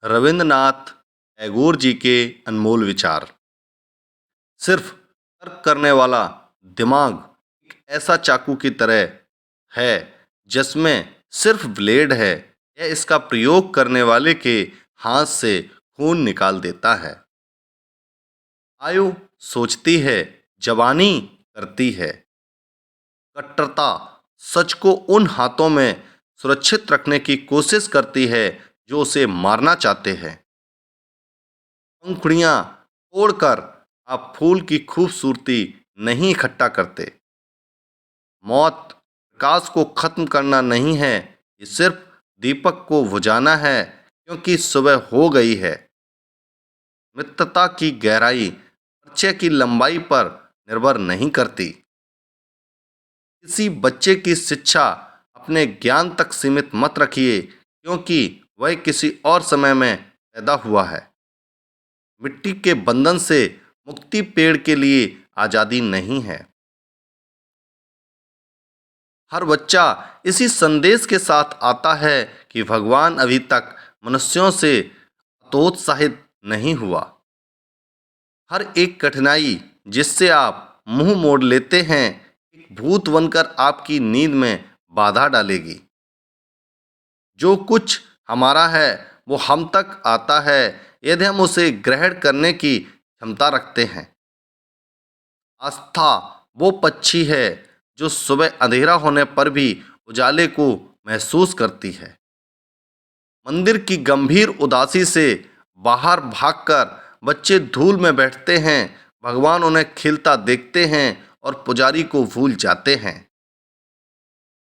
रविंद्रनाथ टैगोर जी के अनमोल विचार। सिर्फ तर्क करने वाला दिमाग एक ऐसा चाकू की तरह है जिसमें सिर्फ ब्लेड है। यह इसका प्रयोग करने वाले के हाथ से खून निकाल देता है। आयु सोचती है, जवानी करती है। कट्टरता सच को उन हाथों में सुरक्षित रखने की कोशिश करती है जो उसे मारना चाहते हैं। पंखुड़ियां तोड़कर आप फूल की खूबसूरती नहीं इकट्ठा करते। मौत प्रकाश को खत्म करना नहीं है, ये सिर्फ दीपक को बुझाना है क्योंकि सुबह हो गई है। मित्रता की गहराई परिचय की लंबाई पर निर्भर नहीं करती। किसी बच्चे की शिक्षा अपने ज्ञान तक सीमित मत रखिए क्योंकि वह किसी और समय में पैदा हुआ है। मिट्टी के बंधन से मुक्ति पेड़ के लिए आज़ादी नहीं है। हर बच्चा इसी संदेश के साथ आता है कि भगवान अभी तक मनुष्यों से हतोत्साहित नहीं हुआ। हर एक कठिनाई जिससे आप मुंह मोड़ लेते हैं एक भूत बनकर आपकी नींद में बाधा डालेगी। जो कुछ हमारा है वो हम तक आता है यदि हम उसे ग्रहण करने की क्षमता रखते हैं। आस्था वो पक्षी है जो सुबह अंधेरा होने पर भी उजाले को महसूस करती है। मंदिर की गंभीर उदासी से बाहर भागकर बच्चे धूल में बैठते हैं। भगवान उन्हें खिलता देखते हैं और पुजारी को भूल जाते हैं।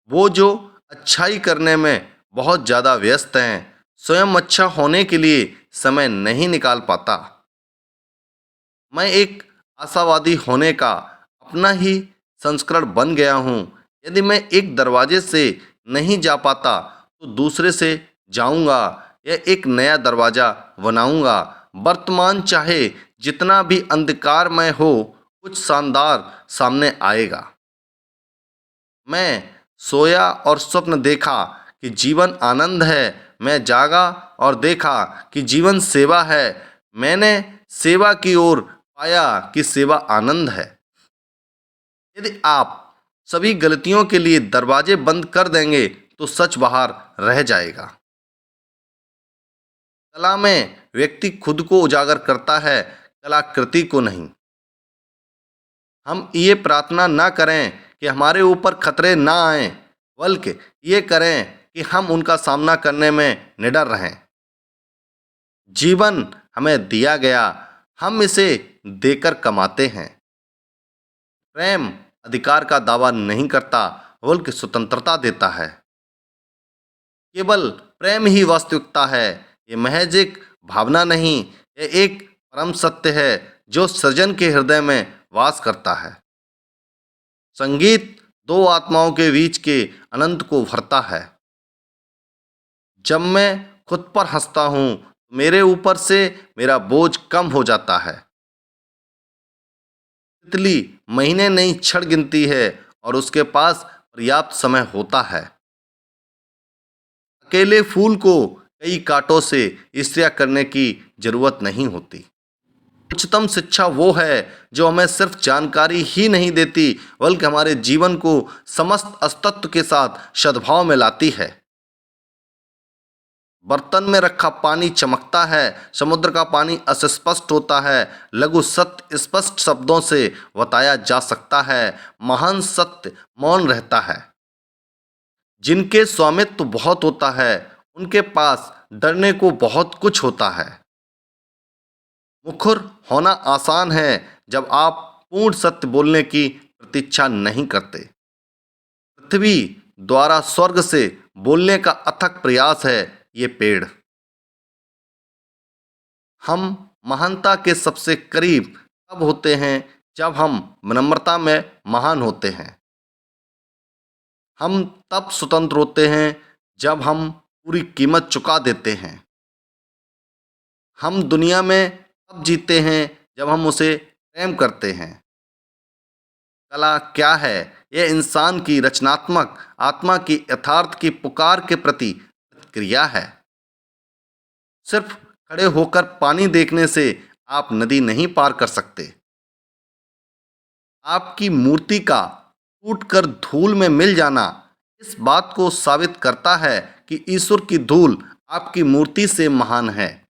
वो जो अच्छाई करने में बहुत ज़्यादा व्यस्त हैं, स्वयं अच्छा होने के लिए समय नहीं निकाल पाता। मैं एक आशावादी होने का अपना ही संस्करण बन गया हूँ। यदि मैं एक दरवाजे से नहीं जा पाता तो दूसरे से जाऊँगा या एक नया दरवाज़ा बनाऊँगा। वर्तमान चाहे जितना भी अंधकारमय हो, कुछ शानदार सामने आएगा। मैं सोया और स्वप्न देखा कि जीवन आनंद है। मैं जागा और देखा कि जीवन सेवा है। मैंने सेवा की ओर पाया कि सेवा आनंद है। यदि आप सभी गलतियों के लिए दरवाजे बंद कर देंगे तो सच बाहर रह जाएगा। कला में व्यक्ति खुद को उजागर करता है, कलाकृति को नहीं। हम ये प्रार्थना ना करें कि हमारे ऊपर खतरे ना आएं, बल्कि ये करें कि हम उनका सामना करने में निडर रहें। जीवन हमें दिया गया, हम इसे देकर कमाते हैं। प्रेम अधिकार का दावा नहीं करता बल्कि स्वतंत्रता देता है। केवल प्रेम ही वास्तविकता है। ये महज एक भावना नहीं, ये एक परम सत्य है जो सृजन के हृदय में वास करता है। संगीत दो आत्माओं के बीच के अनंत को भरता है। जब मैं खुद पर हंसता हूँ तो मेरे ऊपर से मेरा बोझ कम हो जाता है। तितली महीने नहीं क्षण गिनती है और उसके पास पर्याप्त समय होता है। अकेले फूल को कई कांटों से ईर्ष्या करने की जरूरत नहीं होती। उच्चतम शिक्षा वो है जो हमें सिर्फ जानकारी ही नहीं देती बल्कि हमारे जीवन को समस्त अस्तित्व के साथ सद्भाव में लाती है। बर्तन में रखा पानी चमकता है, समुद्र का पानी अस्पष्ट होता है। लघु सत्य स्पष्ट शब्दों से बताया जा सकता है, महान सत्य मौन रहता है। जिनके स्वामित्व बहुत होता है उनके पास डरने को बहुत कुछ होता है। मुखर होना आसान है जब आप पूर्ण सत्य बोलने की प्रतीक्षा नहीं करते। पृथ्वी द्वारा स्वर्ग से बोलने का अथक प्रयास है ये पेड़। हम महानता के सबसे करीब तब होते हैं जब हम विनम्रता में महान होते हैं। हम तब स्वतंत्र होते हैं जब हम पूरी कीमत चुका देते हैं। हम दुनिया में तब जीते हैं जब हम उसे प्रेम करते हैं। कला क्या है? यह इंसान की रचनात्मक आत्मा की यथार्थ की पुकार के प्रति प्रतिक्रिया है। सिर्फ खड़े होकर पानी देखने से आप नदी नहीं पार कर सकते। आपकी मूर्ति का टूटकर धूल में मिल जाना इस बात को साबित करता है कि ईश्वर की धूल आपकी मूर्ति से महान है।